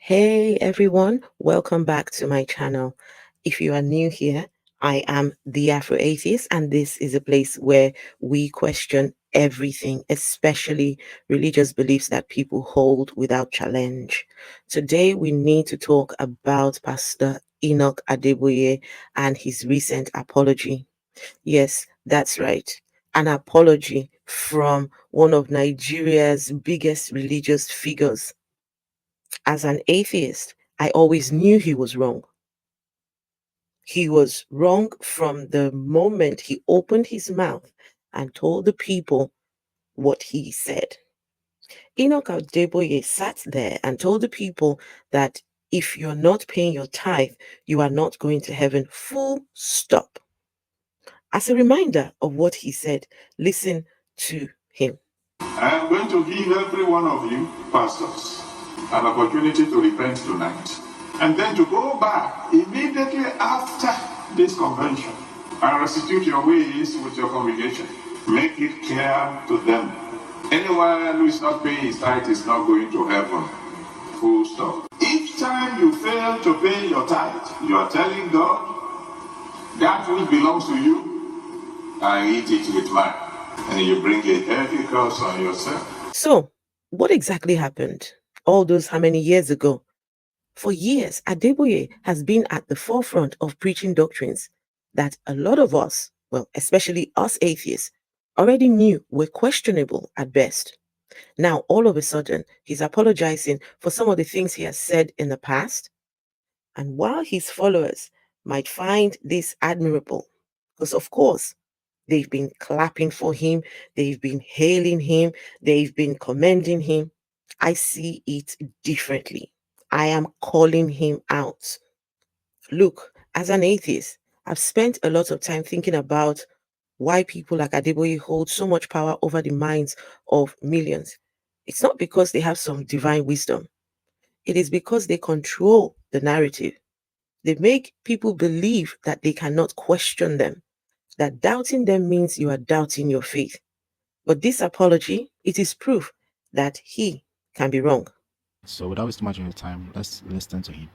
Hey everyone, welcome back to my channel. If you are new here, I am the Atheist, and this is a place where we question everything, especially religious beliefs that people hold without challenge. Today, we need to talk about Pastor Enoch Adeboye and his recent apology. Yes, that's right. An apology from one of Nigeria's biggest religious figures. As an atheist, I always knew he was wrong. He was wrong from the moment he opened his mouth and told the people what he said. Enoch Adeboye sat there and told the people that if you're not paying your tithe, you are not going to heaven. Full stop. As a reminder of what he said, listen to him. I am going to give every one of you, pastors, an opportunity to repent tonight. And then to go back immediately after this convention and restitute your ways with your congregation. Make it clear to them. Anyone who is not paying his tithe is not going to heaven. Full stop. Each time you fail to pay your tithe, you are telling God, that which belongs to you, I eat it with mine. And you bring a heavy curse on yourself. So, what exactly happened all those how many years ago? For years, Adeboye has been at the forefront of preaching doctrines that a lot of us, well, especially us atheists, already knew were questionable at best. Now, all of a sudden, he's apologizing for some of the things he has said in the past. And while his followers might find this admirable, because of course, they've been clapping for him, they've been hailing him, they've been commending him, I see it differently. I am calling him out. Look, as an atheist, I've spent a lot of time thinking about why people like Adeboye hold so much power over the minds of millions. It's not because they have some divine wisdom. It is because they control the narrative. They make people believe that they cannot question them, that doubting them means you are doubting your faith. But this apology, it is proof that he can be wrong. So without wasting much of your time, let's listen to him.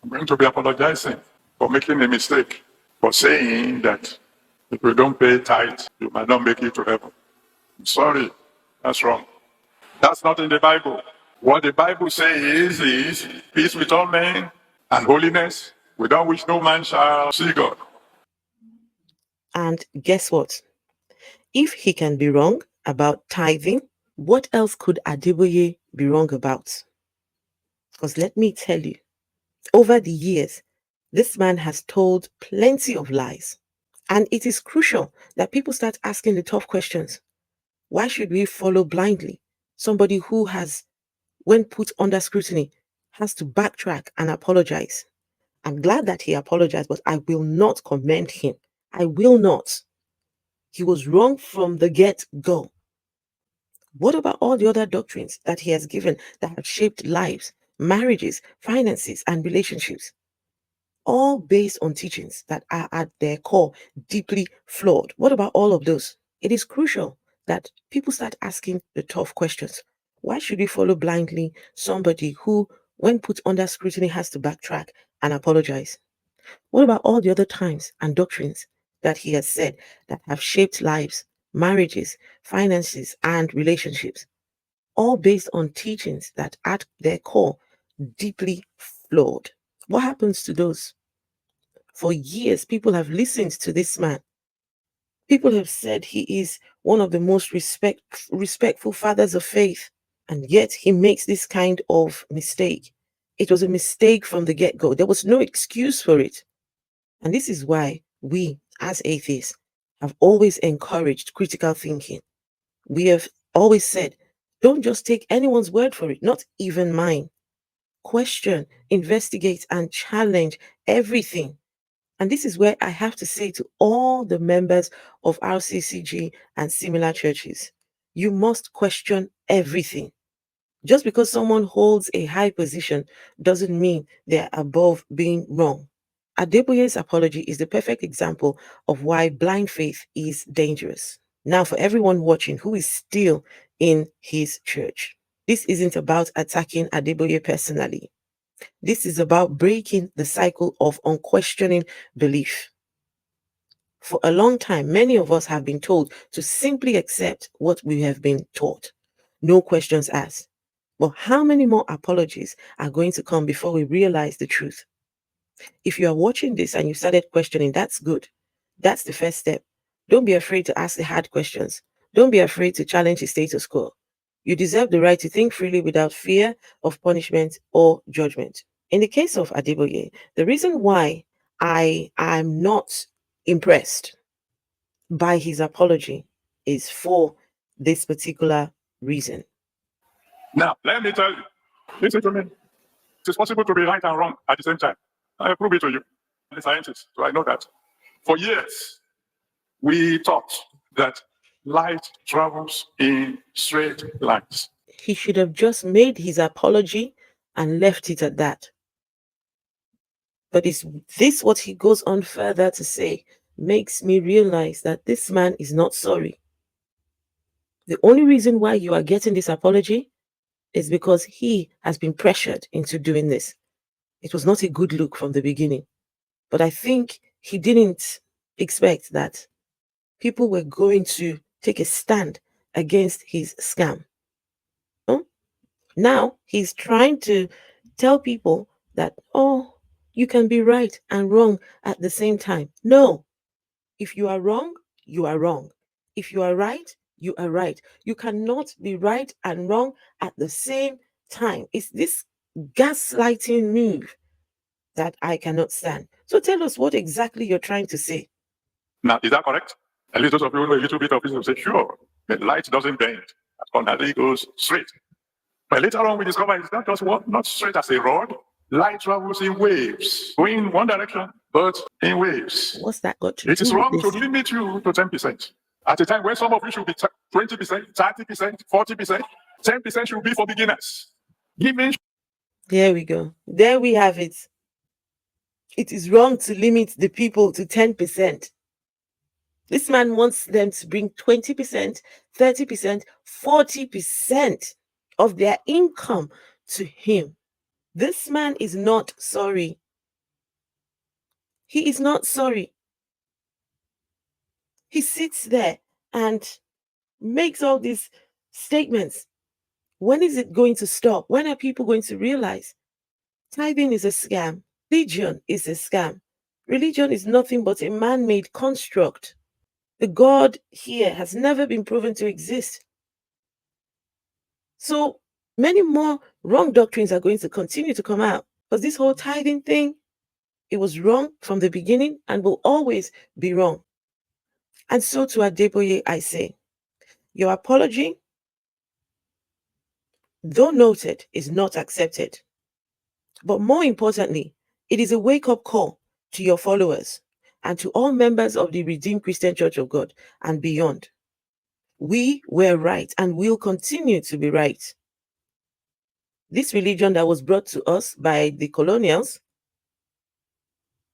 I'm going to be apologizing for making a mistake, for saying that if you don't pay tithe, you might not make it to heaven. I'm sorry, that's wrong. That's not in the Bible. What the Bible says is peace with all men and holiness, without which no man shall see God. And guess what? If he can be wrong about tithing, what else could Adeboye be wrong about? Because let me tell you, over the years, this man has told plenty of lies. And it is crucial that people start asking the tough questions. Why should we follow blindly somebody who has, when put under scrutiny, has to backtrack and apologize? I'm glad that he apologized, but I will not commend him. I will not. He was wrong from the get-go. What about all the other doctrines that he has given that have shaped lives, marriages, finances, and relationships? All based on teachings that are at their core deeply flawed. What about all of those? It is crucial that people start asking the tough questions. Why should we follow blindly somebody who, when put under scrutiny, has to backtrack and apologize? What about all the other times and doctrines that he has said that have shaped lives, marriages, finances, and relationships? All based on teachings that at their core deeply flawed. What happens to those? For years, people have listened to this man. People have said he is one of the most respectful fathers of faith, and yet he makes this kind of mistake. It was a mistake from the get-go. There was no excuse for it. And this is why we, as atheists, have always encouraged critical thinking. We have always said, don't just take anyone's word for it, not even mine. Question, investigate, and challenge everything. And this is where I have to say to all the members of RCCG and similar churches, you must question everything. Just because someone holds a high position doesn't mean they're above being wrong. Adeboye's apology is the perfect example of why blind faith is dangerous. Now, for everyone watching who is still in his church, This isn't about attacking Adeboye personally. This is about breaking the cycle of unquestioning belief. For a long time, many of us have been told to simply accept what we have been taught. No questions asked. But how many more apologies are going to come before we realize the truth? If you are watching this and you started questioning, that's good. That's the first step. Don't be afraid to ask the hard questions. Don't be afraid to challenge the status quo. You deserve the right to think freely without fear of punishment or judgment. In the case of Adeboye, the reason why I am not impressed by his apology is for this particular reason. Now, let me tell you, listen to me. It is possible to be right and wrong at the same time. I prove it to you. I'm a scientist, so I know that. For years, we taught that light travels in straight lines. He should have just made his apology and left it at that. But is this what he goes on further to say makes me realize that this man is not sorry. The only reason why you are getting this apology is because he has been pressured into doing this. It was not a good look from the beginning. But I think he didn't expect that people were going to take a stand against his scam. Now he's trying to tell people that, oh, you can be right and wrong at the same time. No, if you are wrong, you are wrong. If you are right, you are right. You cannot be right and wrong at the same time. It's this gaslighting move that I cannot stand. So tell us what exactly you're trying to say. Now, is that correct? At least those of you who know a little bit of this will say, sure, the light doesn't bend. That condensate goes straight. But later on, we discover it's not just not straight as a rod. Light travels in waves, going in one direction, but in waves. What's that got to do It is with wrong to this? limit you to 10%. At a time when some of you should be 20%, 30%, 40%, 10% should be for beginners. Giving. There we go. There we have it. It is wrong to limit the people to 10%. This man wants them to bring 20%, 30%, 40% of their income to him. This man is not sorry. He is not sorry. He sits there and makes all these statements. When is it going to stop? When are people going to realize tithing is a scam? Religion is a scam. Religion is nothing but a man-made construct. The God here has never been proven to exist. So many more wrong doctrines are going to continue to come out, because this whole tithing thing, it was wrong from the beginning and will always be wrong. And so to Adeboye, I say, your apology, though noted, is not accepted. But more importantly, it is a wake-up call to your followers and to all members of the Redeemed Christian Church of God and beyond. We were right and will continue to be right. This religion that was brought to us by the colonials,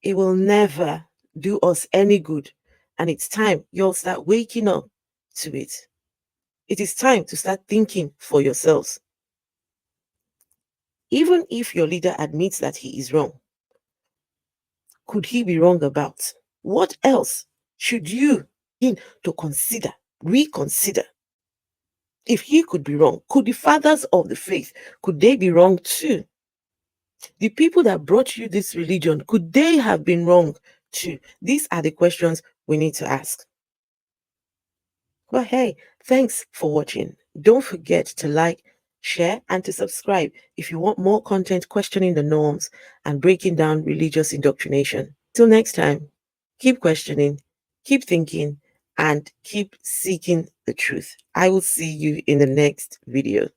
it will never do us any good. And it's time you'll start waking up to it. It is time to start thinking for yourselves. Even if your leader admits that he is wrong, could he be wrong about? What else should you begin to consider, reconsider? If he could be wrong, could the fathers of the faith, could they be wrong too? The people that brought you this religion, could they have been wrong too? These are the questions we need to ask. But hey, thanks for watching. Don't forget to like, share, and to subscribe if you want more content questioning the norms and breaking down religious indoctrination. Till next time, keep questioning, keep thinking, and keep seeking the truth. I will see you in the next video.